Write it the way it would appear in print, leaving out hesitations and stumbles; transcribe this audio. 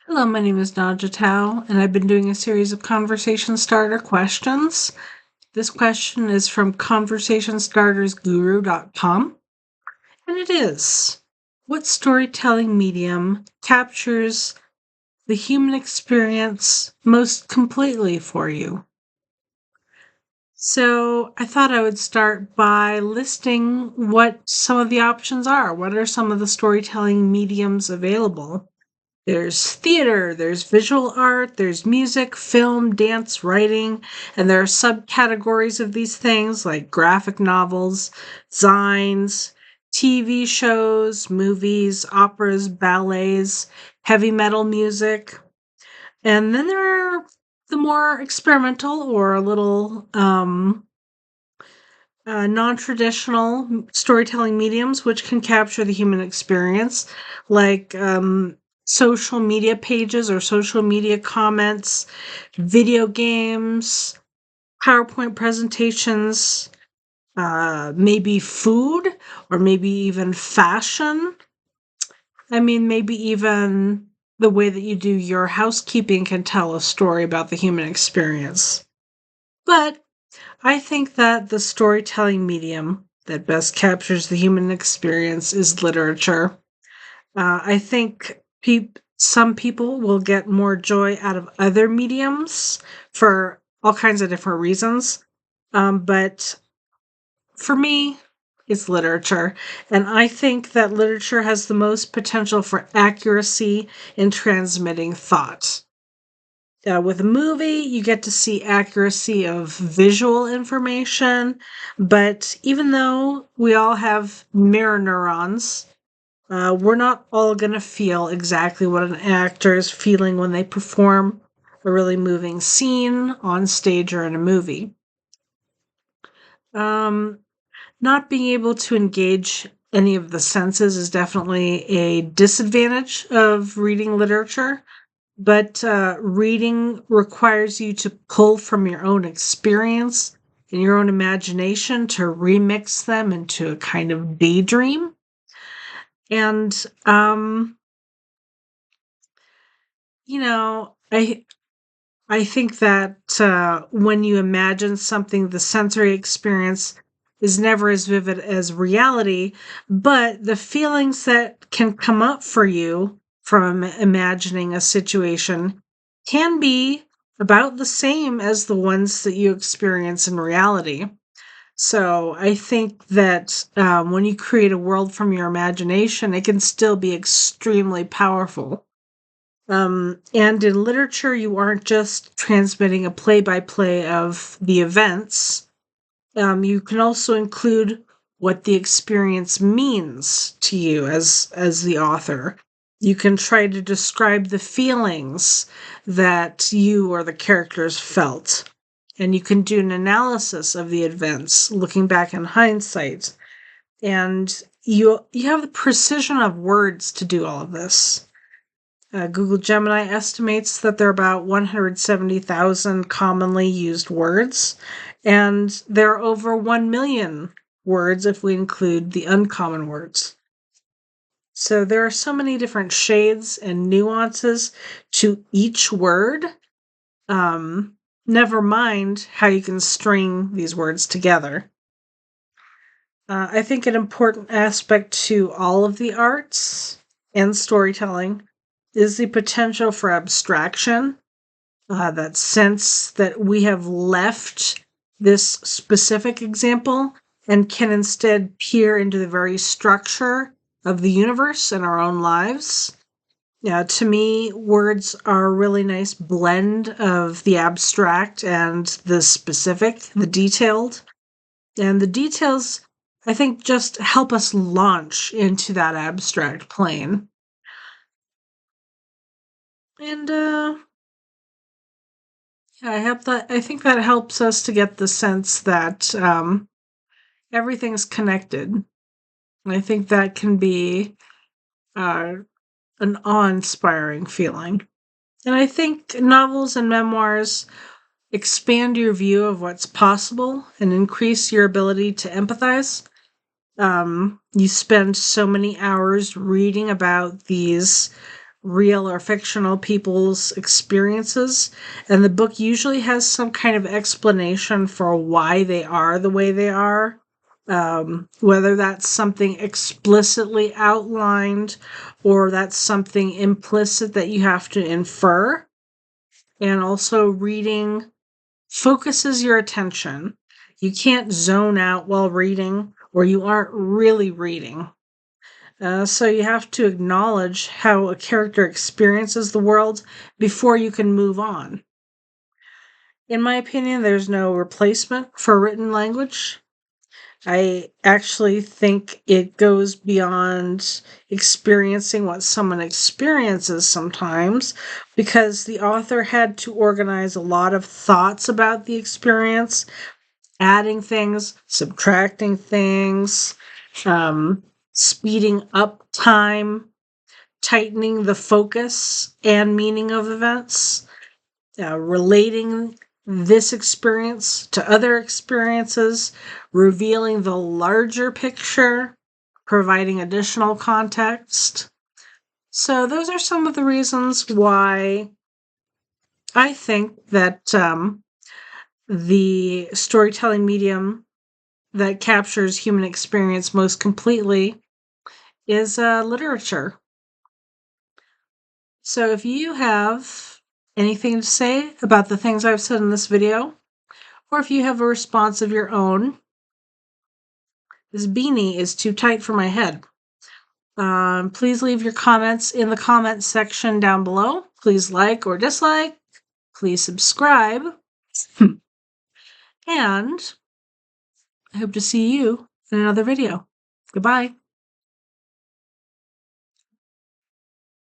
Hello, my name is Nadja Tao, and I've been doing a series of conversation starter questions. This question is from conversationstartersguru.com, and it is: what storytelling medium captures the human experience most completely for you? So I thought I would start by listing what some of the options are. What are some of the storytelling mediums available? There's theater, there's visual art, there's music, film, dance, writing, and there are subcategories of these things like graphic novels, zines, TV shows, movies, operas, ballets, heavy metal music. And then there are the more experimental or a little non-traditional storytelling mediums which can capture the human experience, like social media pages or social media comments, video games, PowerPoint presentations, maybe food, or maybe even fashion. I mean, maybe even the way that you do your housekeeping can tell a story about the human experience. But I think that the storytelling medium that best captures the human experience is literature. I think some people will get more joy out of other mediums for all kinds of different reasons. But for me, it's literature. And I think that literature has the most potential for accuracy in transmitting thought. With a movie, you get to see accuracy of visual information, but even though we all have mirror neurons, we're not all going to feel exactly what an actor is feeling when they perform a really moving scene on stage or in a movie. Um, Not being able to engage any of the senses is definitely a disadvantage of reading literature. But reading requires you to pull from your own experience and your own imagination to remix them into a kind of daydream. And you know, I think that when you imagine something, the sensory experience is never as vivid as reality, but the feelings that can come up for you from imagining a situation can be about the same as the ones that you experience in reality. So I think that when you create a world from your imagination, it can still be extremely powerful. And in literature, you aren't just transmitting a play by play of the events. You can also include what the experience means to you as the author. You can try to describe the feelings that you or the characters felt. And you can do an analysis of the events, looking back in hindsight. And you have the precision of words to do all of this. Google Gemini estimates that there are about 170,000 commonly used words, and there are over 1 million words if we include the uncommon words. So there are so many different shades and nuances to each word. Never mind how you can string these words together. I think an important aspect to all of the arts and storytelling is the potential for abstraction, that sense that we have left this specific example and can instead peer into the very structure of the universe and our own lives. Yeah, to me, words are a really nice blend of the abstract and the specific, the detailed. And the details, I think, just help us launch into that abstract plane. And yeah, I think that helps us to get the sense that everything's connected. I think that can be uh, an awe-inspiring feeling. And I think novels and memoirs expand your view of what's possible and increase your ability to empathize. You spend so many hours reading about these real or fictional people's experiences, and the book usually has some kind of explanation for why they are the way they are. Whether that's something explicitly outlined or that's something implicit that you have to infer. And also, reading focuses your attention. You can't zone out while reading, or you aren't really reading. So you have to acknowledge how a character experiences the world before you can move on. In my opinion, there's no replacement for written language. I actually think it goes beyond experiencing what someone experiences sometimes, because the author had to organize a lot of thoughts about the experience, adding things, subtracting things, speeding up time, tightening the focus and meaning of events, relating this experience to other experiences, revealing the larger picture, providing additional context. So, those are some of the reasons why I think that the storytelling medium that captures human experience most completely is literature. So if you have anything to say about the things I've said in this video, or if you have a response of your own, this beanie is too tight for my head. Please leave your comments in the comments section down below. Please like or dislike. Please subscribe. And I hope to see you in another video. Goodbye.